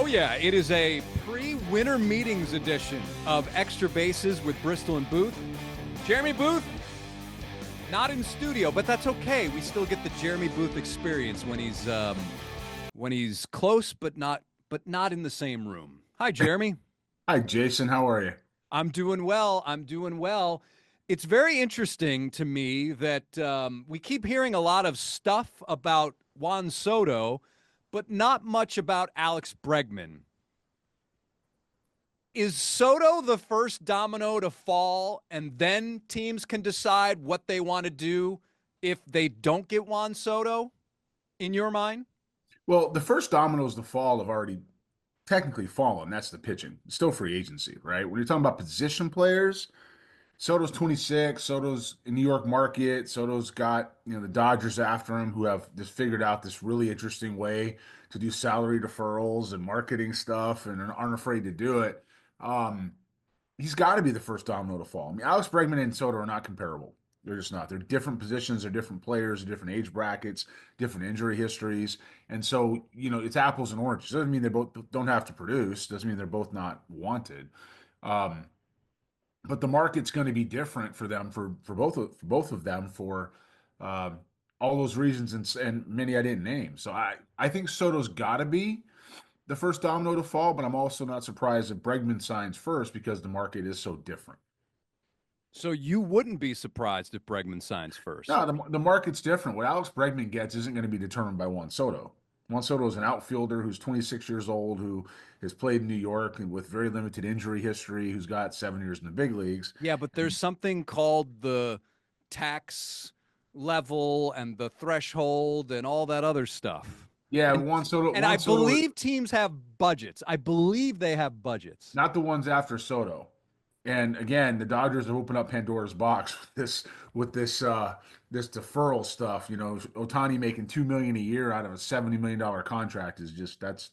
Oh, yeah. It is a pre-winter meetings edition of Extra Bases with Bristol and Booth. Jeremy Booth, not in studio, but that's okay. We still get the Jeremy Booth experience when he's close, but not in the same room. Hi, Jeremy. Hi, Jason. How are you? I'm doing well. I'm doing well. It's very interesting to me that we keep hearing a lot of stuff about Juan Soto, but not much about Alex Bregman. Is Soto the first domino to fall, and then teams can decide what they want to do if they don't get Juan Soto, in your mind? Well, the first dominoes to fall have already technically fallen. That's the pitching. It's still free agency, right? When you're talking about position players, Soto's 26. Soto's in New York market. Soto's got, the Dodgers after him who have just figured out this really interesting way to do salary deferrals and marketing stuff and aren't afraid to do it. Um, he's got to be the first domino to fall. I mean, Alex Bregman and Soto are not comparable. They're just not. They're different positions, they're different players, they're different age brackets, different injury histories. And so, it's apples and oranges. Doesn't mean they both don't have to produce, doesn't mean they're both not wanted. Um, but the market's going to be different for them for both of them for um, all those reasons and many I didn't name. So I think Soto's got to be the first domino to fall, but I'm also not surprised that Bregman signs first because the market is so different. So you wouldn't be surprised if Bregman signs first. No, the market's different. What Alex Bregman gets isn't going to be determined by Juan Soto. Juan Soto is an outfielder who's 26 years old, who has played in New York and with very limited injury history, who's got 7 years in the big leagues. Yeah, but there's something called the tax level and the threshold and all that other stuff. Yeah, And Juan Soto, and I Juan Soto, believe teams have budgets. I believe they have budgets. not the ones after Soto. And again, the Dodgers have opened up Pandora's box with this deferral stuff. Otani making $2 million a year out of a $70 million contract is just that's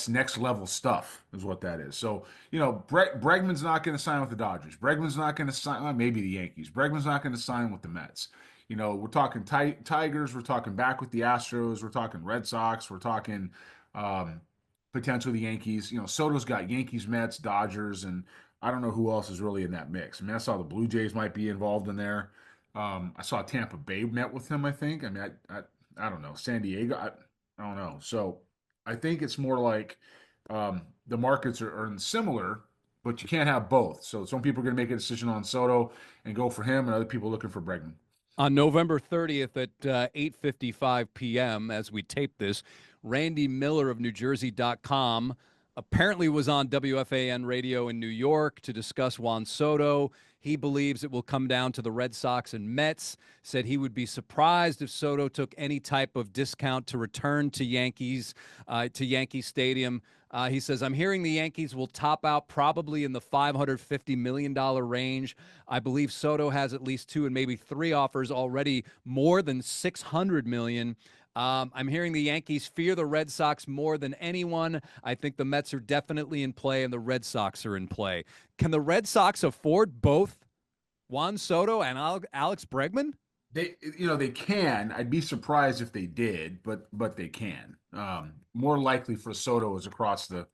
next level stuff, is what that is. So, Bregman's not going to sign with the Dodgers. Bregman's not going to sign, maybe the Yankees. Bregman's not going to sign with the Mets. We're talking Tigers. We're talking back with the Astros. We're talking Red Sox. We're talking um, potentially the Yankees. Soto's got Yankees, Mets, Dodgers, and I don't know who else is really in that mix. I mean, I saw the Blue Jays might be involved in there. I saw Tampa Bay met with him, I think. I mean, I don't know. San Diego, I don't know. So I think it's more like the markets are similar, but you can't have both. So some people are going to make a decision on Soto and go for him, and other people looking for Bregman. On November 30th at 8:55 p.m. as we tape this, Randy Miller of NewJersey.com apparently was on WFAN radio in New York to discuss Juan Soto. He believes it will come down to the Red Sox and Mets. Said he would be surprised if Soto took any type of discount to return to Yankee Stadium. He says, I'm hearing the Yankees will top out probably in the $550 million range. I believe Soto has at least two and maybe three offers already more than $600 million. I'm hearing the Yankees fear the Red Sox more than anyone. I think the Mets are definitely in play and the Red Sox are in play. Can the Red Sox afford both Juan Soto and Alex Bregman? They can. I'd be surprised if they did, but they can. More likely for Soto is across the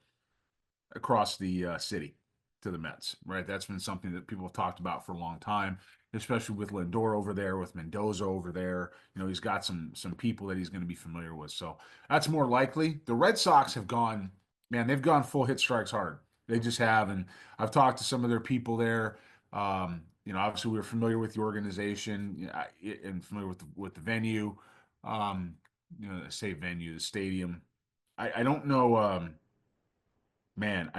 city to the Mets, right? That's been something that people have talked about for a long time, especially with Lindor over there, with Mendoza over there. He's got some people that he's going to be familiar with. So that's more likely. The Red Sox have gone, man, they've gone full hit strikes hard. They just have. And I've talked to some of their people there. Obviously we were familiar with the organization, and familiar with the venue. I say venue, the stadium. I don't know. Man,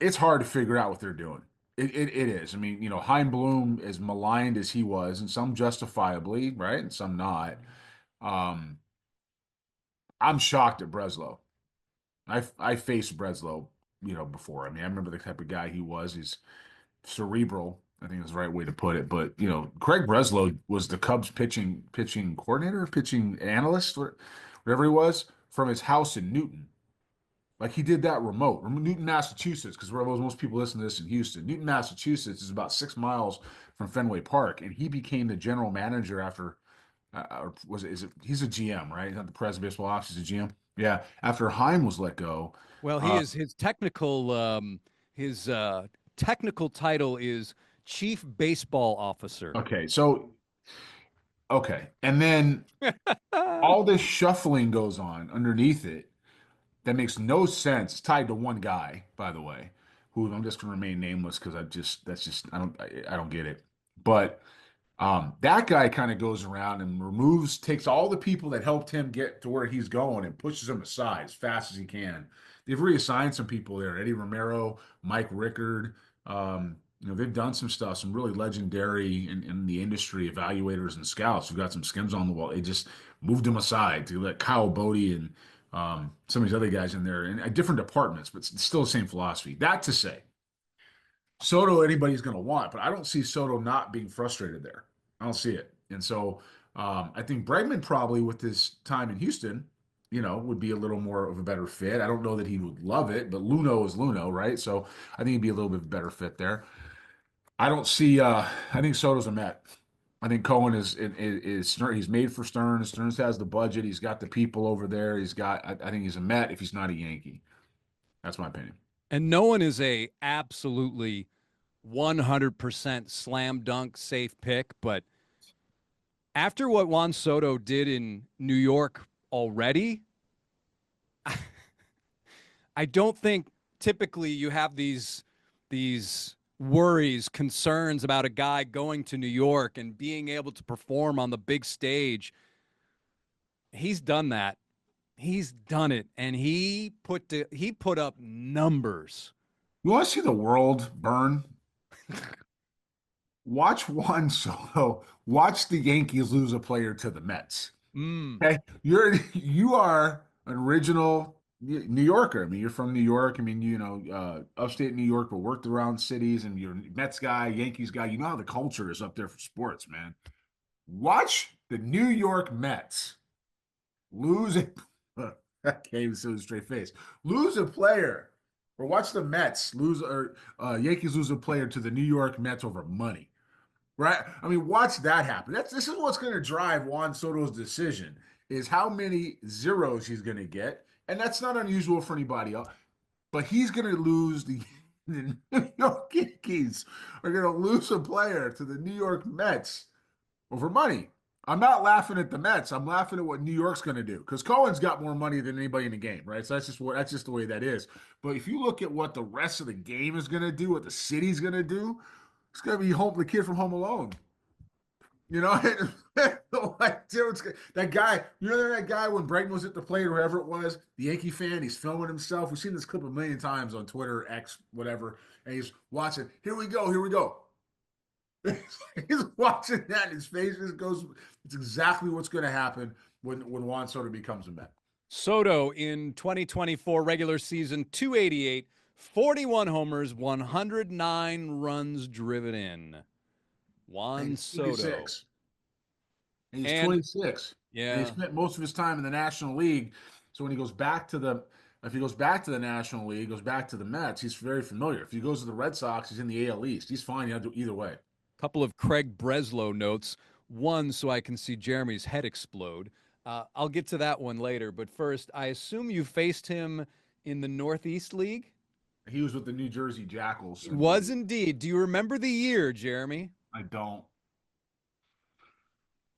it's hard to figure out what they're doing. It is. I mean, Heim Bloom, as maligned as he was, and some justifiably, right, and some not. Um, I'm shocked at Breslow. I faced Breslow, before. I mean, I remember the type of guy he was. He's cerebral, I think is the right way to put it. But Craig Breslow was the Cubs pitching coordinator, pitching analyst, whatever he was, from his house in Newton. Like he did that remote. Newton, Massachusetts, because most people listen to this in Houston. Newton, Massachusetts is about 6 miles from Fenway Park, and he became the general manager after or was it? Is it? He's a GM, right? He's not the president of baseball ops. He's a GM. Yeah. After Heim was let go. Well, he Uh, is his technical title is Chief Baseball Officer. okay. So okay, and then all this shuffling goes on underneath it that makes no sense. It's tied to one guy, by the way, who I'm just going to remain nameless because I don't get it. But that guy kind of goes around and takes all the people that helped him get to where he's going and pushes them aside as fast as he can. They've reassigned some people there, Eddie Romero, Mike Rickard. They've done some stuff, some really legendary in the industry evaluators and scouts who got some skins on the wall. They just moved them aside to let Kyle Bodie and some of these other guys in there in different departments, but it's still the same philosophy. That to say, Soto anybody's going to want, but I don't see Soto not being frustrated there. I don't see it. And so I think Bregman probably with his time in Houston, would be a little more of a better fit. I don't know that he would love it, but Luno is Luno, right? So I think he'd be a little bit better fit there. I don't see I think Soto's a Met. I think Cohen is he's made for Stearns. Stearns has the budget. He's got the people over there. I think he's a Met if he's not a Yankee. That's my opinion. And no one is a absolutely 100% slam dunk safe pick, but after what Juan Soto did in New York already, I don't think typically you have these worries, concerns about a guy going to New York and being able to perform on the big stage. He's done that. He's done it, and he put up numbers. You want to see the world burn? Watch Juan Soto. Watch the Yankees lose a player to the Mets. Mm. Okay, you are an original New Yorker. I mean, you're from New York. I mean, upstate New York, but worked around cities, and you're a Mets guy, Yankees guy. You know how the culture is up there for sports, man. Watch the New York Mets lose a that came so straight face. Lose a player, or watch the Mets lose or Yankees lose a player to the New York Mets over money. Right? I mean, watch that happen. This is what's going to drive Juan Soto's decision is how many zeros he's going to get, and that's not unusual for anybody else. But he's going to lose the New York Yankees are going to lose a player to the New York Mets over money. I'm not laughing at the Mets. I'm laughing at what New York's going to do because Cohen's got more money than anybody in the game, right? So that's just the way that is. But if you look at what the rest of the game is going to do, what the city's going to do, it's going to be the kid from Home Alone. You know, like dude, that guy. You know that guy when Bregman was at the plate or wherever it was, the Yankee fan. He's filming himself. We've seen this clip a million times on Twitter, X, whatever, and he's watching. Here we go. Here we go. He's watching that, and his face just goes. It's exactly what's going to happen when Juan Soto becomes a Met. Soto in 2024 regular season, 288, 41 homers, 109 runs driven in. And Juan he's Soto. 26. And he's And 26. And he yeah, spent most of his time in the National League. So when he goes back to the if he goes back to the National League, goes back to the Mets, he's very familiar. If he goes to the Red Sox, he's in the AL East. He's fine either way. a couple of Craig Breslow notes. One, so I can see Jeremy's head explode. I'll get to that one later. But first, I assume you faced him in the Northeast League? He was with the New Jersey Jackals, It I was believe. indeed. Do you remember the year, Jeremy? I don't.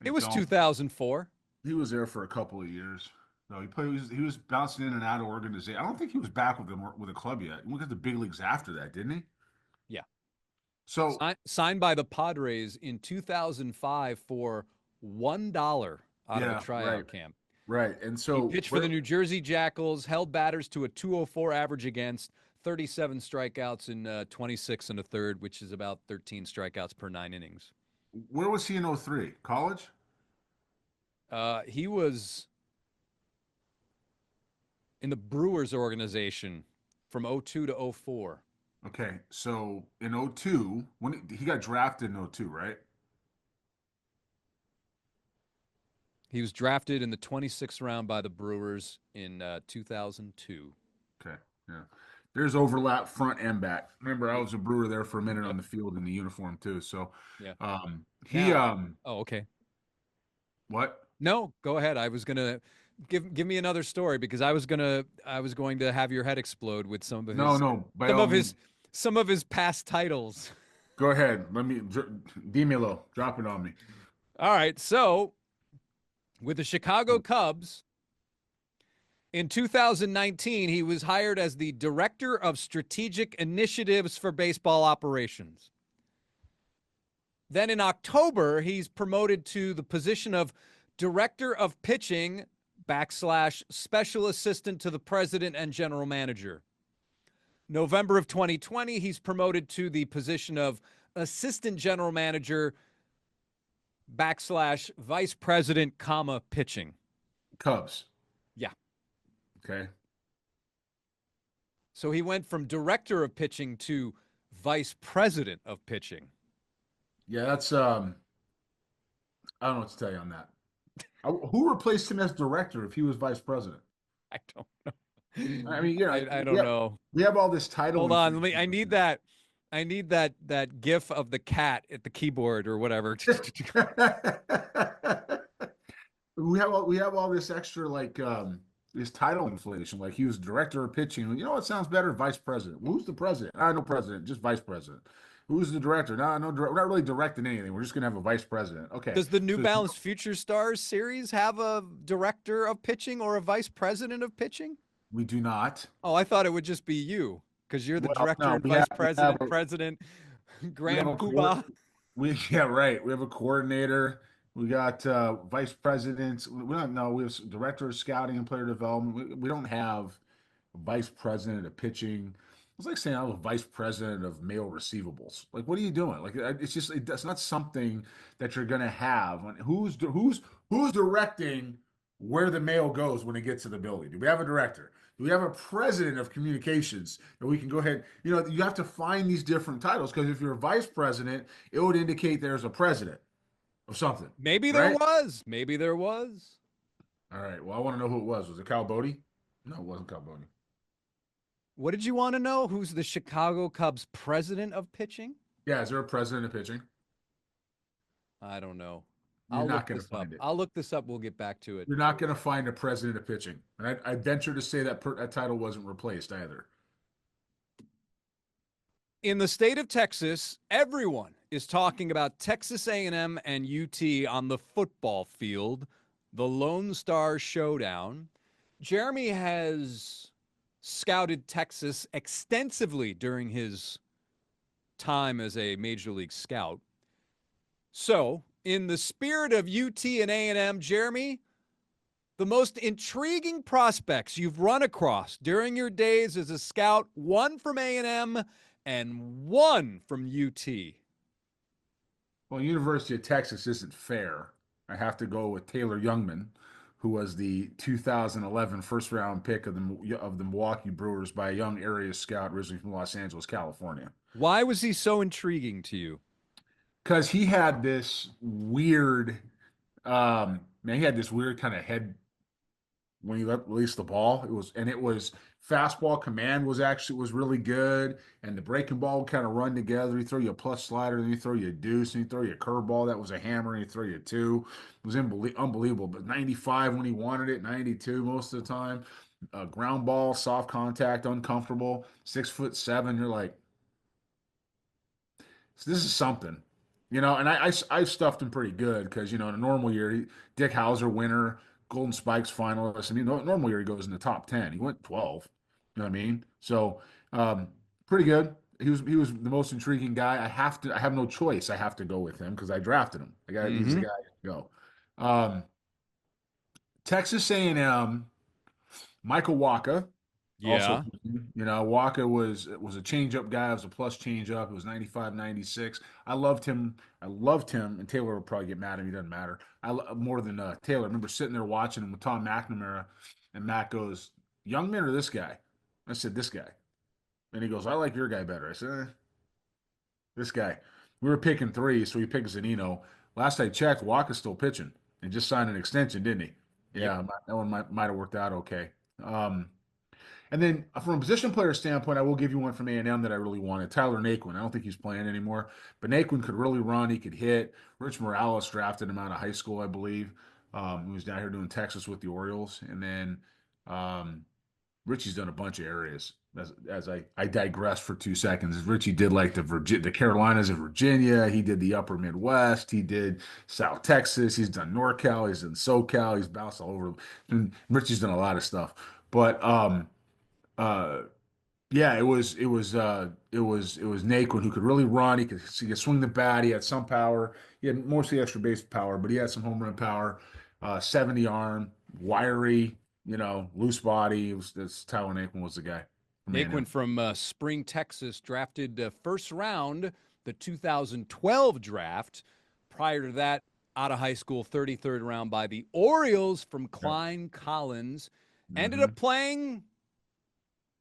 I It was don't. 2004. He was there for a couple of years. No, he was bouncing in and out of organization. I don't think he was back with them with a club yet. He went to the big leagues after that, didn't he? Yeah. So Signed by the Padres in 2005 for $1 out of a yeah, right, tryout camp. right. And He so pitched for the New Jersey Jackals, held batters to a 204 average against, 37 strikeouts in 26 and a third, which is about 13 strikeouts per 9 innings. where was he in '03? College? He was in the Brewers organization from '02 to '04. Okay, so in '02, when he got drafted in '02, right? He was drafted in the 26th round by the Brewers in 2002. Okay, yeah. There's overlap front and back. Remember, I Yep. was a Brewer there for a minute on Yep. the field in the uniform too. So, Yeah. he Now, oh, okay. What? No, go ahead. I was gonna give me another story because I was going to have your head explode with No, no, by some all of means. his some of his past titles. Go ahead. Dímelo. Drop it on me. All right, so with the Chicago Cubs in 2019, he was hired as the director of strategic initiatives for baseball operations. Then in October, he's promoted to the position of director of pitching backslash special assistant to the president and general manager. November of 2020, he's promoted to the position of assistant general manager backslash vice president, comma, pitching. Cubs. Yeah. Okay. So he went from director of pitching to vice president of pitching. Yeah, that's I don't know what to tell you on that. Who replaced him as director if he was vice president? I don't know. I mean, you know, I don't know. we have all this title Hold on. Let me inflation. I need that gif of the cat at the keyboard or whatever. We have all this extra this title inflation. Like he was director of pitching. You know what sounds better? Vice president. Who's the president? I no president, just vice president. Who's the director? No, we're not really directing anything. We're just gonna have a vice president. Okay. Does the New So Balance Future Stars series have a director of pitching or a vice president of pitching? we do not. Oh, I thought it would just be you because you're the Well, director no, and vice president, president, we have grand a poobah. we yeah, right. We have a coordinator. We got vice presidents. We don't know. We have director of scouting and player development. We don't have a vice president of pitching. It's like saying I'm a vice president of mail receivables. Like, what are you doing? Like, that's not something that you're gonna have. Who's directing where the mail goes when it gets to the building? Do we have a director? Do we have a president of communications that we can go ahead? You know, you have to find these different titles because if you're a vice president, it would indicate there's a president of something, Maybe there right? was. Maybe there was. All right. Well, I want to know who it was. Was it Cal Bodie? No, it wasn't Cal Bodie. What did you want to know? Who's the Chicago Cubs president of pitching? Yeah, is there a president of pitching? I don't know. You're I'll not look going to this up. find it. I'll look this up. We'll get back to it. You're not going to find a president of pitching. And I venture to say that that title wasn't replaced either. In the state of Texas, everyone is talking about Texas A&M and UT on the football field, the Lone Star Showdown. Jeremy has scouted Texas extensively during his time as a major league scout. So, in the spirit of UT and A&M, Jeremy, the most intriguing prospects you've run across during your days as a scout, one from A&M and one from UT. Well, University of Texas isn't fair. I have to go with Taylor Youngman, who was the 2011 first round pick of the Milwaukee Brewers by a young area scout originally from Los Angeles, California. Why was he so intriguing to you? Because he had this weird, man, he had this weird kind of head when he released the ball. It was fastball command was really good, and the breaking ball would kind of run together. He throw you a plus slider, then he throw you a deuce, and he throw you a curveball that was a hammer, and he throw you a two. It was unbelievable. But 95 when he wanted it, 92 most of the time. Ground ball, soft contact, uncomfortable, 6'7". You're like, so this is something. You know, and I stuffed him pretty good because, you know, in a normal year, Dick Hauser winner, Golden Spikes finalist. I mean, normal year he goes in the top 10. He went 12. You know what I mean? So, pretty good. He was the most intriguing guy. I have no choice. I have to go with him because I drafted him. He's the guy to go. Texas A&M, Michael Waka. Also, Yeah. you know, Walker was a changeup guy. It was a plus changeup. It was 95, 96. I loved him. I loved him. And Taylor will probably get mad at me. Doesn't matter. More than Taylor. I remember sitting there watching him with Tom McNamara, and Matt goes, "Young man or this guy?" I said, "This guy." And he goes, "I like your guy better." I said, "This guy." We were picking three, so we picked Zanino. Last I checked, Walker's still pitching and just signed an extension, didn't he? Yep. Yeah, that one might have worked out okay. And then from a position player standpoint, I will give you one from A&M that I really wanted. Tyler Naquin. I don't think he's playing anymore, but Naquin could really run. He could hit. Rich Morales drafted him out of high school, I believe. He was down here doing Texas with the Orioles, and then um, Richie's done a bunch of areas. As I digress for 2 seconds, Richie did like the Carolinas and Virginia. He did the Upper Midwest. He did South Texas. He's done NorCal. He's done SoCal. He's bounced all over. And Richie's done a lot of stuff. But uh, yeah, it was Naquin who could really run. He could swing the bat. He had some power. He had mostly extra base power, but he had some home run power. 70 arm, wiry, loose body. That's Tyler Naquin was the guy from Naquin A&M. from Spring, Texas, drafted first round, the 2012 draft. Prior to that, out of high school, 33rd round by the Orioles from Yep. Klein Collins. Ended Hmm. up playing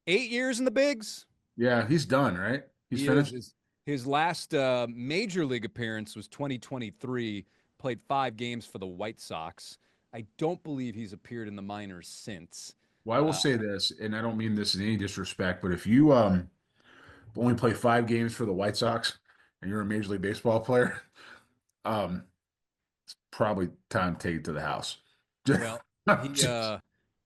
8 years in the bigs. Yeah, he's done, right? He's He is. finished. His last major league appearance was 2023. Played 5 games for the White Sox. I don't believe he's appeared in the minors since. Well, I will Uh, say this, and I don't mean this in any disrespect, but if you only play 5 games for the White Sox and you're a Major League Baseball player, um, probably time to take it to the house. well, he Just,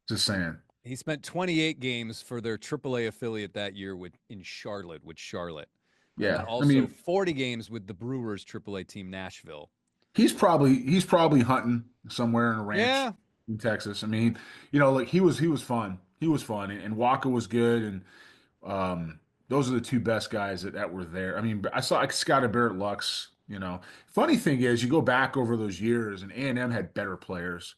just saying. he spent 28 games for their AAA affiliate that year in Charlotte with Charlotte, and then Yeah. I also mean, 40 games with the Brewers AAA team Nashville. he's probably hunting somewhere in a ranch Yeah. in Texas. I mean, like he was fun. He was fun, and Walker was good, and those are the two best guys that were there. I mean, I scouted Barrett Lux. Funny thing is, you go back over those years, and A&M had better players.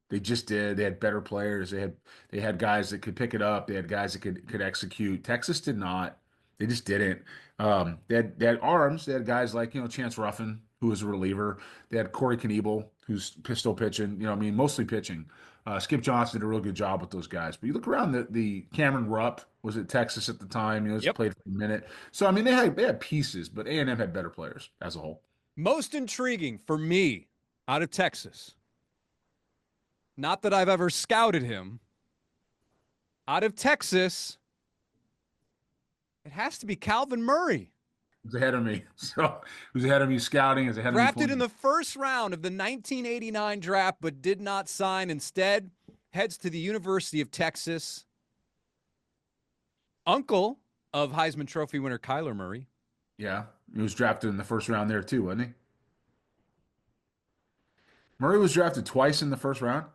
They just did. They had better players. They had guys that could pick it up. They had guys that could execute. Texas did not. They just didn't. They had arms. They had guys like Chance Ruffin, who was a reliever. They had Corey Knievel, who's pistol pitching. I mean, mostly pitching. Skip Johnson did a real good job with those guys. But you look around the Cameron Rupp was at Texas at the time. Just Yep. played for a minute. So I mean, they had pieces, but A&M had better players as a whole. Most intriguing for me out of Texas. Not that I've ever scouted him. Out of Texas, it has to be Calvin Murray. He was ahead of me. So he was ahead of me scouting. He was ahead of me Drafted in playing. the first round of the 1989 draft, but did not sign. Instead, heads to the University of Texas. Uncle of Heisman Trophy winner Kyler Murray. Yeah, he was drafted in the first round there too, wasn't he? Murray was drafted twice in the first round.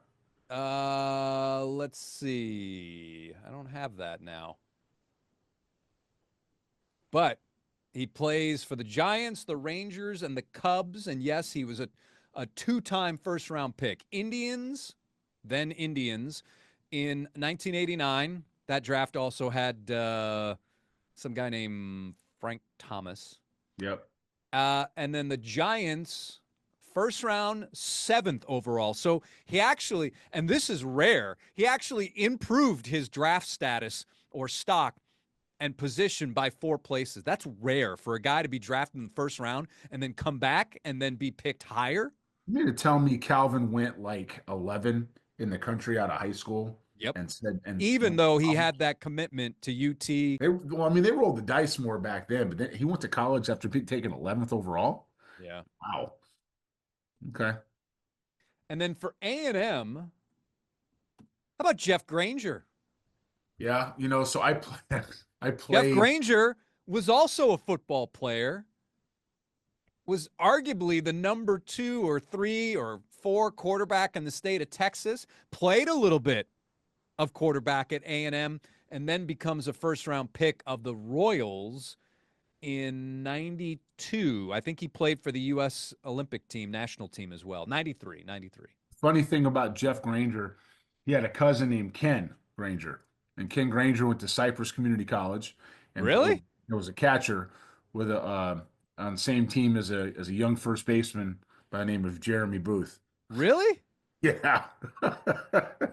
Let's see. I don't have that now. But he plays for the Giants, the Rangers, and the Cubs. And yes, he was a two-time first-round pick. Indians, then Indians. In 1989, that draft also had some guy named Frank Thomas. Yep. And then the Giants, first round, 7th overall. So he actually, and this is rare, he actually improved his draft status or stock and position by 4 places. That's rare for a guy to be drafted in the first round and then come back and then be picked higher. You mean to tell me Calvin went like 11 in the country out of high school Yep. and said and Even went to though he college? had that commitment to UT. Well, I mean, they rolled the dice more back then, but then he went to college after taking 11th overall. Yeah. Wow. Okay. And then for A&M, how about Jeff Granger? Yeah, so I play, I Jeff played. Granger was also a football player, was arguably the number 2 or 3 or 4 quarterback in the state of Texas, played a little bit of quarterback at A&M, and then becomes a first-round pick of the Royals in 92. I think he played for the U.S. Olympic team, national team as well. 93. Funny thing about Jeff Granger, he had a cousin named Ken Granger, and Ken Granger went to Cypress Community College, and Really? there was a catcher with a on the same team as a young first baseman by the name of Jeremy Booth. Really? Yeah.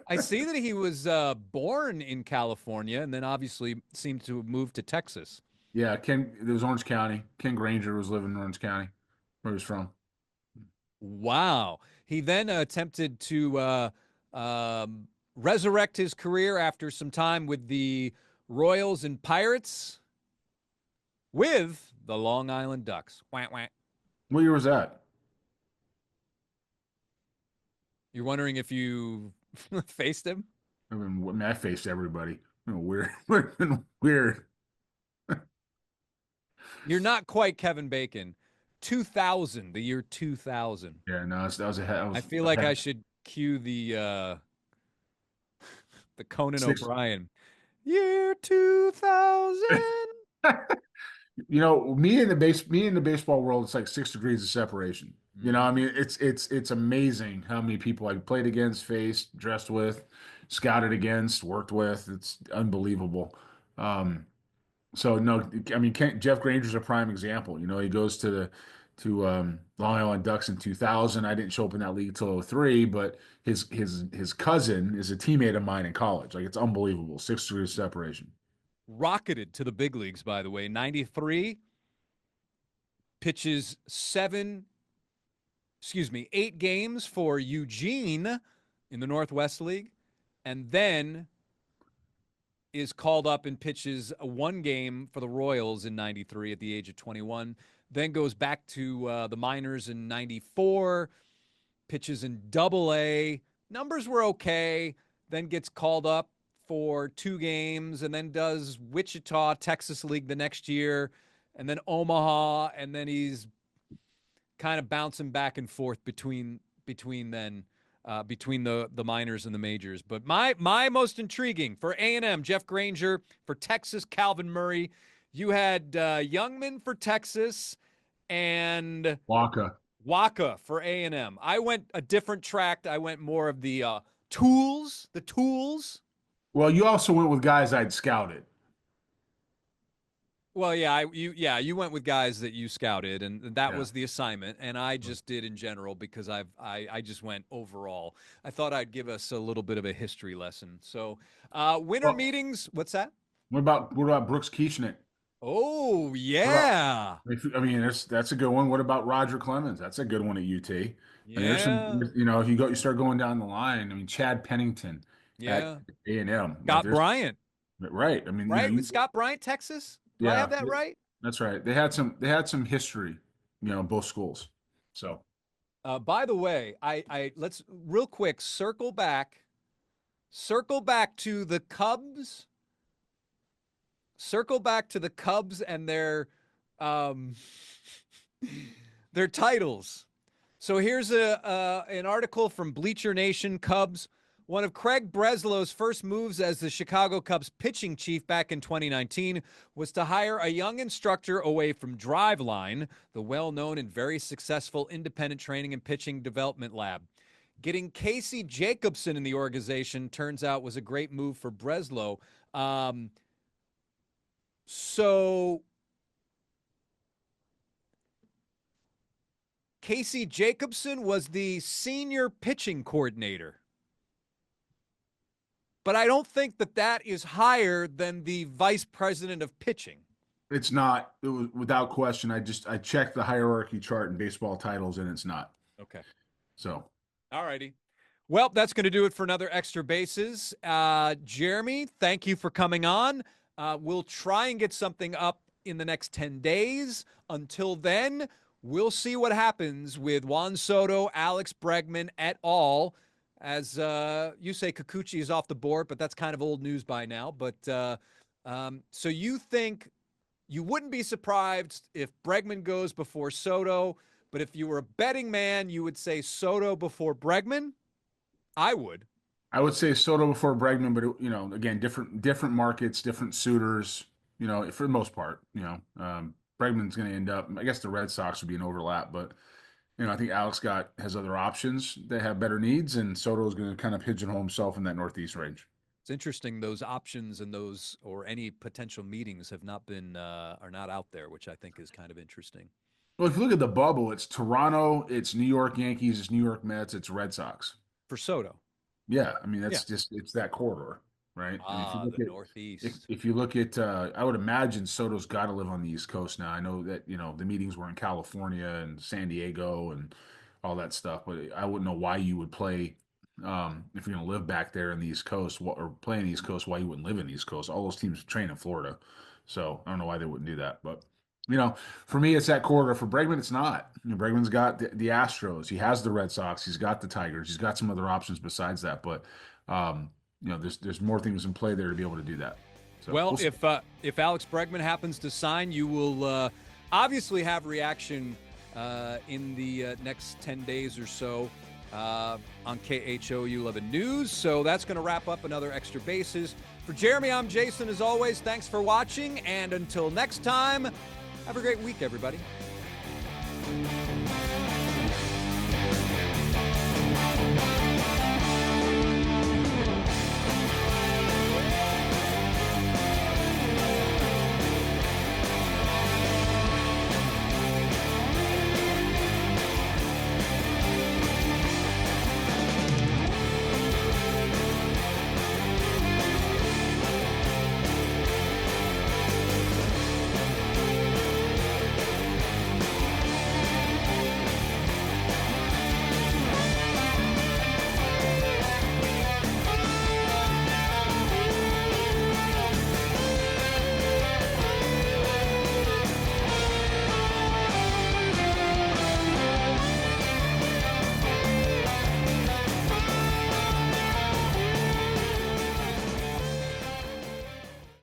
I see that he was born in California and then obviously seemed to have moved to Texas. Yeah, it was Orange County. Ken Granger was living in Orange County, where he was from. Wow. He then attempted to resurrect his career after some time with the Royals and Pirates with the Long Island Ducks. Wah, wah. What year was that? You're wondering if you faced him? I mean, I faced everybody. Weird, would have been weird. You're not quite Kevin Bacon. 2000, the year 2000. Yeah, no, that was a head. I I was feel a like I head should cue the Conan six. O'Brien. Year 2000. Me in the baseball world, it's like 6 degrees of separation. I Mhm. mean, it's amazing how many people I played against, faced, dressed with, scouted against, worked with. It's unbelievable. Um, so no, I mean, Jeff Granger's a prime example. He goes to Long Island Ducks in 2000. I didn't show up in that league till '03, but his cousin is a teammate of mine in college. Like it's unbelievable. 6 degrees separation. Rocketed to the big leagues, by the way. 93 pitches excuse me, 8 games for Eugene in the Northwest League, and then is called up and pitches a 1 game for the Royals in 93 at the age of 21. Then goes back to the minors in 94, pitches in double A. Numbers were okay. Then gets called up for 2 games and then does Wichita, Texas League the next year, and then Omaha. And then he's kind of bouncing back and forth between the minors and the majors. But my most intriguing for A&M, Jeff Granger; for Texas, Calvin Murray. You had Youngman for Texas and Waka. Waka for A&M. I went a different track. I went more of the tools, the tools. Well, you also went with guys I'd scouted. Well, you went with guys that you scouted, and that Yeah. was the assignment. And I just did in general because I just went overall. I thought I'd give us a little bit of a history lesson. So, winter Well, meetings. What's that? what about Brooks Keichnick? Oh What about, yeah, I mean, that's a good one. What about Roger Clemens? That's a good one at UT. I mean, there's some, yeah, if you start going down the line. I mean, Chad Pennington at yeah. A&M. Like, Scott there's Bryant, right. I mean, right? With Scott Bryant, Texas. Do I have yeah, that right? that's right. They had some history, both schools. So, By the way, I let's real quick circle back to the Cubs circle back to the Cubs and um, their titles. So here's a an article from Bleacher Nation. Cubs. One of Craig Breslow's first moves as the Chicago Cubs pitching chief back in 2019 was to hire a young instructor away from Driveline, the well-known and very successful independent training and pitching development lab. Getting Casey Jacobson in the organization turns out was a great move for Breslow. So Casey Jacobson was the senior pitching coordinator. But I don't think that is higher than the vice president of pitching. it's not. It was without question. I checked the hierarchy chart in baseball titles, and it's not. Okay. So, All righty. Well, that's going to do it for another Extra Bases. Jeremy, thank you for coming on. We'll try and get something up in the next 10 days. Until then, we'll see what happens with Juan Soto, Alex Bregman et al. As you say, Kikuchi is off the board, but that's kind of old news by now. But so you think you wouldn't be surprised if Bregman goes before Soto, but if you were a betting man, you would say Soto before Bregman? I would. I would say Soto before Bregman, but again, different markets, different suitors. For the most part, Bregman's going to end up. I guess the Red Sox would be an overlap, but I think Alex got has other options that have better needs, and Soto is going to kind of pigeonhole himself in that Northeast range. It's interesting those options and those or any potential meetings have not been are not out there, which I think is kind of interesting Well, if you look at the bubble, it's Toronto, it's New York Yankees, it's New York Mets, it's Red Sox. for Soto. Yeah, I mean Yeah. it's that corridor, right? And if you Ah, look the at Northeast. if you look at I would imagine Soto's got to live on the East Coast now. I know that the meetings were in California and San Diego and all that stuff, but I wouldn't know why you would play if you're going to live back there in the East Coast or play in the East Coast, why you wouldn't live in the East Coast. All those teams train in Florida, so I don't know why they wouldn't do that, but. For me, it's that corridor. For Bregman, it's not. Bregman's got the Astros. He has the Red Sox. He's got the Tigers. He's got some other options besides that. But there's more things in play there to be able to do that. So well, we'll if Alex Bregman happens to sign, you will obviously have reaction in the next 10 days or so on KHOU 11 News. So that's going to wrap up another Extra Bases. For Jeremy, I'm Jason. As always, thanks for watching. And until next time, have a great week, everybody.